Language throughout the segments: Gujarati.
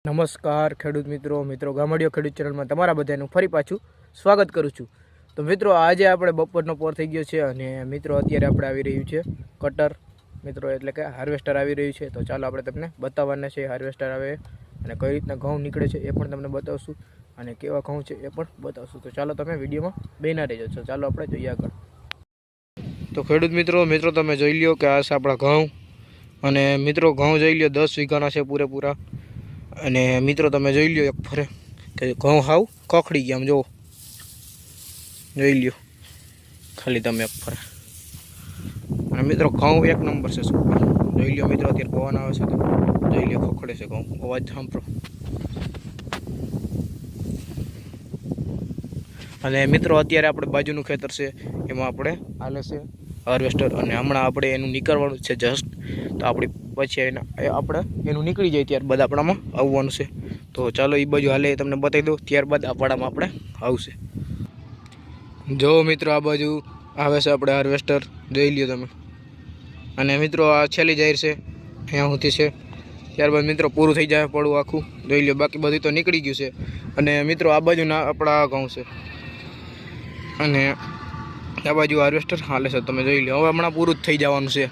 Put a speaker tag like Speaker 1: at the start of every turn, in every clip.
Speaker 1: નમસ્કાર ખેડૂત મિત્રો ગામડિયો ખેડૂત ચેનલમાં તમારા બધાનું ફરી પાછું સ્વાગત કરું છું। તો મિત્રો આજે આપણે બપોરનો પોર થઈ ગયો છે અને મિત્રો અત્યારે આપણે આવી રહ્યું છે કટર મિત્રો એટલે કે હાર્વેસ્ટર આવી રહ્યું છે। તો ચાલો આપણે તમને બતાવવાના છે હાર્વેસ્ટર આવે અને કઈ રીતના ઘઉં નીકળે છે એ પણ તમને બતાવશું અને કેવા ઘઉં છે એ પણ બતાવશું। તો ચાલો તમે વિડીયોમાં બેના રહેજો। તો ચાલો આપણે જોઈએ આગળ। તો ખેડૂત મિત્રો તમે જોઈ લ્યો કે આ છે આપણા ઘઉં અને મિત્રો ઘઉં જોઈ લ્યો 10 વીઘાના છે પૂરેપૂરા। અને મિત્રો તમે જોઈ લ્યો એક ફરે કે ઘઉં હાવ ખખડી ગયા, આમ જો જોઈ લ્યો ખાલી તમે એક ફરે। અને મિત્રો ઘઉં એક નંબર છે સુપર, જોઈ લ્યો મિત્રો અત્યારે પવન આવે છે તો જોઈ લ્યો ખખડે છે ઘઉં, અવાજ સાંભળો। અને મિત્રો અત્યારે આપણે બાજુનું ખેતર છે એમાં આપણે હાલે છે હાર્વેસ્ટર અને હમણાં આપણે એનું નીકળવાનું છે જસ્ટ, તો આપણી પછી આપણે એનું નીકળી જાય ત્યારબાદ આપણામાં આવવાનું છે। તો ચાલો એ બાજુ હાલે તમને બતાવી દઉં, ત્યારબાદ આપણામાં આપણે આવશે। જો મિત્રો આ બાજુ આવે છે આપણે હાર્વેસ્ટર, જોઈ લ્યો તમે। અને મિત્રો આ છેલ્લી જાહેર છે અહીંયા સુધી છે, ત્યારબાદ મિત્રો પૂરું થઈ જાય પડવું આખું, જોઈ લ્યો બાકી બધું તો નીકળી ગયું છે। અને મિત્રો આ બાજુના આપણા ઘઉં છે અને આ બાજુ હાર્વેસ્ટર હાલે છે, તમે જોઈ લો। હવે હમણાં પૂરું જ થઈ જવાનું છે,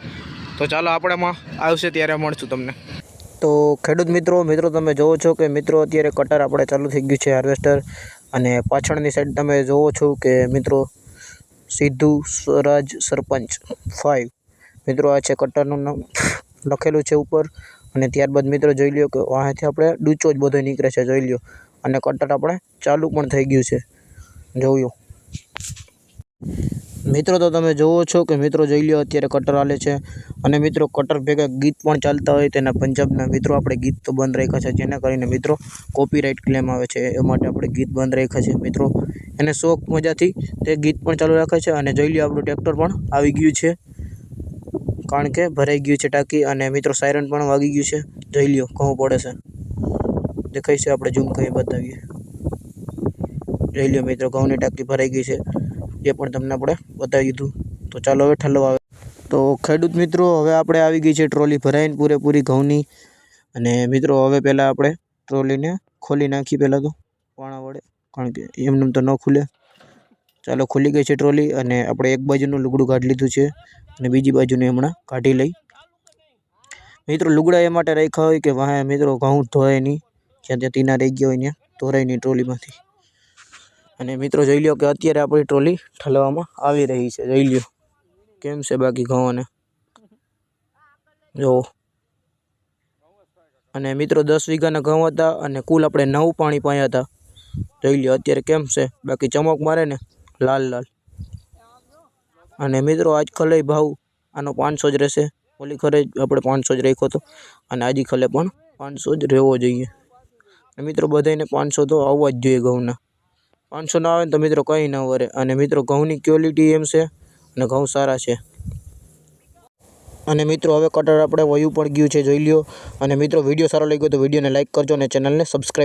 Speaker 1: તો ચાલો આપણેમાં આવશે ત્યારે મળશું તમને। તો ખેડૂત મિત્રો તમે જોવો છો કે મિત્રો અત્યારે કટર આપણે ચાલુ થઈ ગયું છે હાર્વેસ્ટર, અને પાછળની સાઈડ તમે જોવો છો કે મિત્રો સિદ્ધુ સ્વરાજ સરપંચ 5 મિત્રો આ છે કટરનું નામ લખેલું છે ઉપર। અને ત્યારબાદ મિત્રો જોઈ લ્યો કે વાંથી આપણે ડૂચો જ બધો નીકળે છે, જોઈ લ્યો। અને કટર આપણે ચાલુ પણ થઈ ગયું છે, જોયું મિત્રો। તો તમે જોવો છો કે મિત્રો જોઈ લ્યો અત્યારે કટર હાલે છે અને મિત્રો કટર ભેગા ગીત પણ ચાલતા હોય તેના પંજાબના મિત્રો આપણે ગીત તો બંધ રાખ્યા છે, જેના કરીને મિત્રો કોપીરાઇટ ક્લેમ આવે છે, એ માટે આપણે ગીત બંધ રાખ્યા છે મિત્રો। એને શોખ મજાથી તે ગીત પણ ચાલુ રાખે છે। અને જોઈ લ્યો આપણું ટ્રેક્ટર પણ આવી ગયું છે, કારણ કે ભરાઈ ગયું છે ટાંકી, અને મિત્રો સાયરન પણ વાગી ગયું છે, જોઈ લ્યો ઘઉં પડે છે, દેખાય છે, આપણે ઝૂમ કરી બતાવીએ, જોઈ લ્યો મિત્રો ઘઉંની ટાંકી ભરાઈ ગઈ છે, એ પણ તમને આપણે બતાવી દીધું। તો ચાલો હવે ઠલ્લો આવે। તો ખેડૂત મિત્રો હવે આપણે આવી ગઈ છે ટ્રોલી ભરાઈને પૂરેપૂરી ઘઉંની, અને મિત્રો હવે પહેલાં આપણે ટ્રોલીને ખોલી નાખી પહેલાં તો પાણા વડે, કારણ કે એમને તો ન ખુલે। ચાલો ખુલી ગઈ છે ટ્રોલી, અને આપણે એક બાજુનું લુગડું કાઢી લીધું છે અને બીજી બાજુને હમણાં કાઢી લઈ। મિત્રો લુગડા એ માટે રાખ્યા હોય કે વાહે મિત્રો ઘઉં ધોવાય નહીં, જ્યાં ત્યાં તીના રહી ગયા હોય ત્યાં ધોરાય નહીં ટ્રોલીમાંથી। અને મિત્રો જોઈ લ્યો કે અત્યારે આપણી ટ્રોલી ઠલવામાં આવી રહી છે, જોઈ લ્યો કેમ છે બાકી ઘઉંને જો। અને મિત્રો 10 વીઘાના ઘઉં હતા અને કુલ આપણે 9 પાણી પાયા હતા, જોઈ લ્યો અત્યારે કેમ છે બાકી ચમક મારે ને લાલ લાલ। અને મિત્રો આજ ખલે ભાવ આનો 500 જ રહેશે, ઓલી ખરે આપણે 500 જ રાખ્યો હતો અને આજી ખલે પણ 500 જ રહેવો જોઈએ। મિત્રો બધાને 500 તો આવવા જ જોઈએ ઘઉંના, 500 ના આવે ને તો મિત્રો કંઈ ના વરે। અને મિત્રો ઘઉંની ક્વોલિટી એમ છે અને ઘઉં સારા છે। અને મિત્રો હવે કટર આપણે વયું પણ ગયું છે, જોઈ લ્યો। અને મિત્રો વિડીયો સારો લાગ્યો તો વિડીયોને લાઇક કરજો અને ચેનલને સબસ્ક્રાઈબ